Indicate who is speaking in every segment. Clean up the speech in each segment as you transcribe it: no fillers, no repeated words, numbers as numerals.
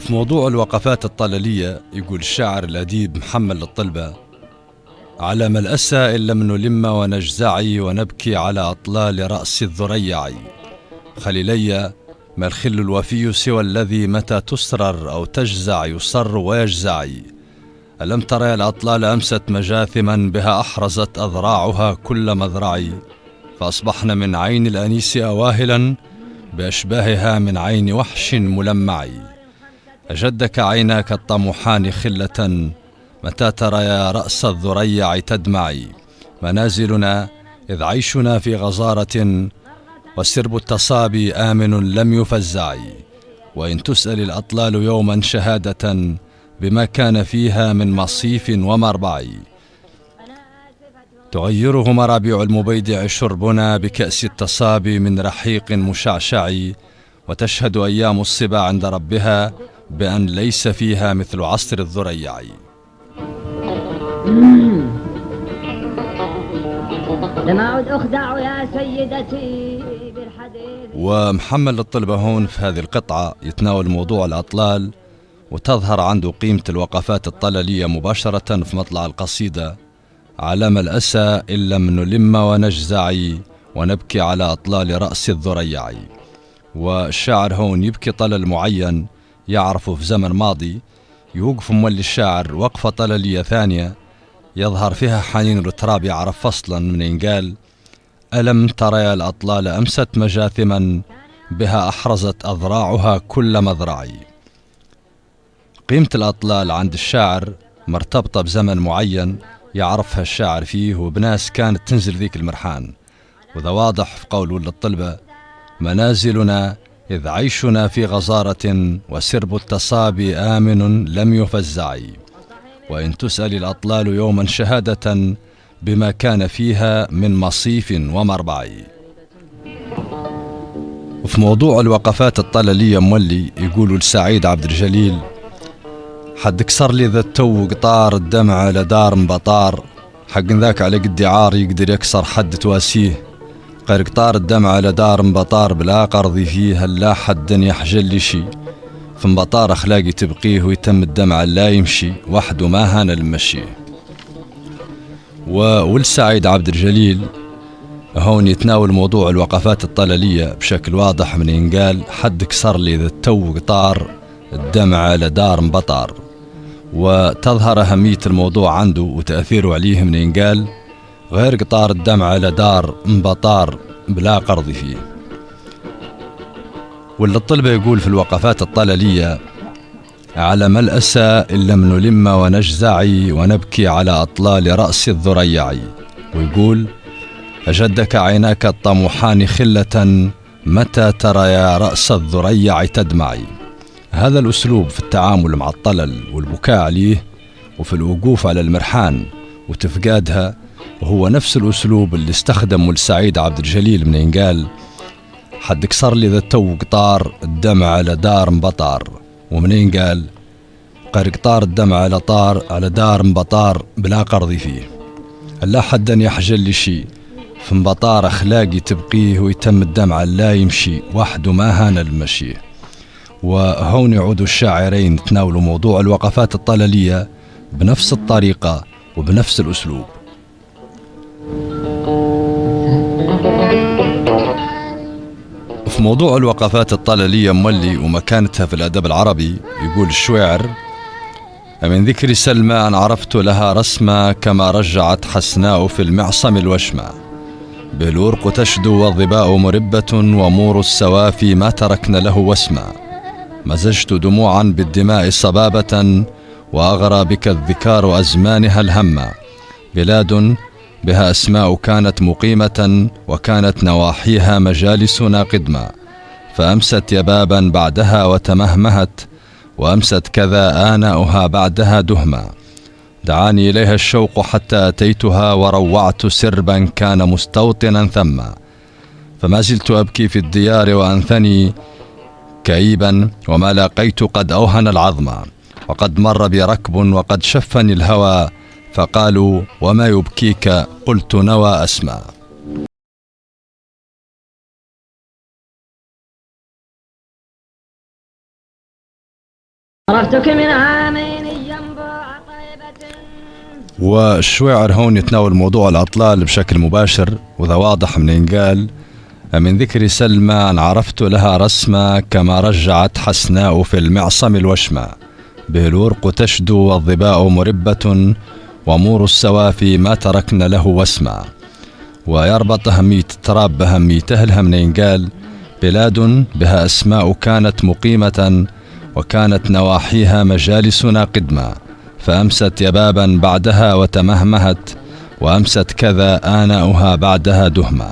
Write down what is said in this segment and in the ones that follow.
Speaker 1: في موضوع الوقفات الطلالية يقول الشاعر الأديب محمد الطلبة: على ما الأسى إن لم نلم ونجزعي ونبكي على أطلال رأس الذريع. خليلي ما الخل الوفي سوى الذي متى تسرر أو تجزع يصر ويجزعي. ألم ترى الأطلال أمست مجاثما بها أحرزت أذراعها كل مذرعي. فأصبحن من عين الأنيس أواهلا بأشباهها من عين وحش ملمعي. أجدك عيناك الطموحان خلة متى تريا رأس الذريع تدمعي. منازلنا إذ عيشنا في غزارة وسرب التصابي آمن لم يفزعي. وإن تسأل الأطلال يوما شهادة بما كان فيها من مصيف ومربعي. تغيره مرابع المبيدع شربنا بكأس التصابي من رحيق مشعشع. وتشهد أيام الصبا عند ربها بأن ليس فيها مثل عصر الذريع.
Speaker 2: لم أعد أخدع يا سيدتي بالحديث.
Speaker 1: ومحمد الطلبة هون في هذه القطعة يتناول موضوع الأطلال، وتظهر عنده قيمة الوقفات الطلالية مباشرة في مطلع القصيدة: على ما الأسى إن لم نلم ونجزعي ونبكي على أطلال رأس الذريع. والشاعر هون يبكي طلل معين يعرفه في زمن ماضي، يوقف مولي الشاعر وقفة طلالية ثانية يظهر فيها حنين التراب، يعرف فصلا من قال: ألم ترى الأطلال أمست مجاثما بها أحرزت أذراعها كل مذرعي. قيمة الأطلال عند الشاعر مرتبطة بزمن معين يعرفها الشاعر فيه وبناس كانت تنزل ذيك المرحان. وذا واضح في قول ولد الطلبة: منازلنا إذ عيشنا في غزارة وسرب التصابي آمن لم يفزعي. وإن تسأل الأطلال يوما شهادة بما كان فيها من مصيف ومربعي. وفي موضوع الوقفات الطلالية مولي يقولوا لسعيد عبد الجليل: حد كسر لي ذا التو قطار الدمع لدار مبطار. حق ذاك على قد عار يقدر يكسر حد تواسيه. غير قطار الدمع لدار مبطار بلا قرضي فيه هلا حد يحجل لي شي. في مبطار أخلاقي تبقيه ويتم الدمع لا يمشي وحده ما هان المشي. والسعيد عبد الجليل هون يتناول موضوع الوقفات الطلالية بشكل واضح من ينقال: حد كسر لي ذا التو قطار الدمع لدار مبطار. وتظهر أهمية الموضوع عنده وتأثيره عليه من ينقال: غير قطار الدمع لدار مبطار بلا قرض فيه. واللي الطلبة يقول في الوقفات الطلالية: على ما الأسى إن لم نلم ونجزعي ونبكي على أطلال رأس الذريع. ويقول: أجدك عيناك الطموحان خلة متى تريا رأس الذريع تدمعي. هذا الأسلوب في التعامل مع الطلل والبكاء عليه وفي الوقوف على المرحان وتفقادها وهو نفس الأسلوب اللي استخدمه السعيد عبد الجليل من ينقال: حد كسر لي ذا التو قطار الدمع لدار مبطار. ومنين قال: قير قطار الدمع على دار مبطار بلا قرضي فيه لا حدا يحجل لي شي. في مبطار أخلاقي تبقيه ويتم الدمع لا يمشي وحده ما هان المشي. وهون يعود الشاعرين تناولوا موضوع الوقفات الطلالية بنفس الطريقة وبنفس الأسلوب. في موضوع الوقفات الطلالية مولي ومكانتها في الأدب العربي يقول الشاعر: من ذكر سلمى أن عرفت لها رسمة كما رجعت حسناء في المعصم الوشمة. بالورق تشدو والظباء مربة ومور السوافي ما تركن له وسما. مزجت دموعا بالدماء صبابة وأغرى بك الذكار أزمانها الهمة. بلاد بها أسماء كانت مقيمة وكانت نواحيها مجالسنا قدما. فأمست يبابا بعدها وتمهمهت وأمست كذا آناؤها بعدها دهما. دعاني إليها الشوق حتى أتيتها وروعت سربا كان مستوطنا ثم. فما زلت أبكي في الديار وأنثني كئيبا وما لاقيت قد أوهن العظم. وقد مر بي ركب وقد شفني الهوى فقالوا: وما يبكيك؟ قلت: نوى أسمى.
Speaker 2: عرفتك من عامين ينبوع طيبة.
Speaker 1: والشويعر هون يتناول موضوع الأطلال بشكل مباشر، وذا واضح من إنقال: من ذكر سلمى أن عرفت لها رسمة كما رجعت حسناء في المعصم الوشمة، به الورق تشدو والظباء مربة ومور السوافي ما تركن له وسما. ويربط أهمية التراب بأهميته لها من إنقال: بلاد بها أسماء كانت مقيمة وكانت نواحيها مجالسنا قدما، فأمست يبابا بعدها وتمهمهت، وأمست كذا آناؤها بعدها دهما.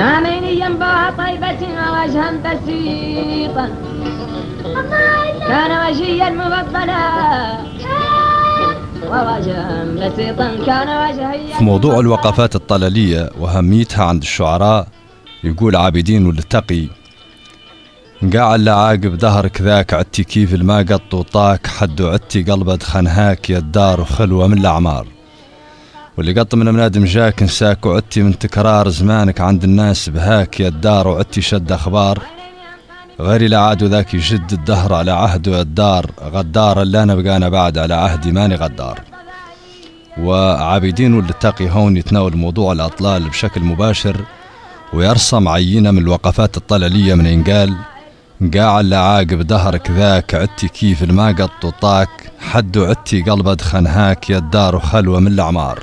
Speaker 2: عامين ينبوع طيبة ووجها بسيطا، كان وجهي المفضلا ووجها بسيطا كان وجهي.
Speaker 1: في موضوع الوقفات الطلالية وأهميتها عند الشعراء يقول عابدين والتقي: قاع اللي عاقب ظهرك ذاك عدتي كيف الما قط وطاك، حد عدتي قلبد خنهاك يا الدار وخلوة من الأعمار. واللي قط من منادم جاك نساك وعدتي من تكرار زمانك عند الناس بهاك يا الدار، وعدتي شد أخبار غيري لعاد ذاك يجد الدهر على عهده يا الدار، غدار اللي أنا بقانا بعد على عهدي ماني غدار. وعابدين والتقي هون يتناول موضوع الأطلال بشكل مباشر، ويرسم عينة من الوقفات الطلالية من إنقال: قاع اللي عاقب ظهرك ذاك عدتي كيف الما قط وطاك، حد عدتي قلبد خنهاك يا الدار وخلوة من الأعمار.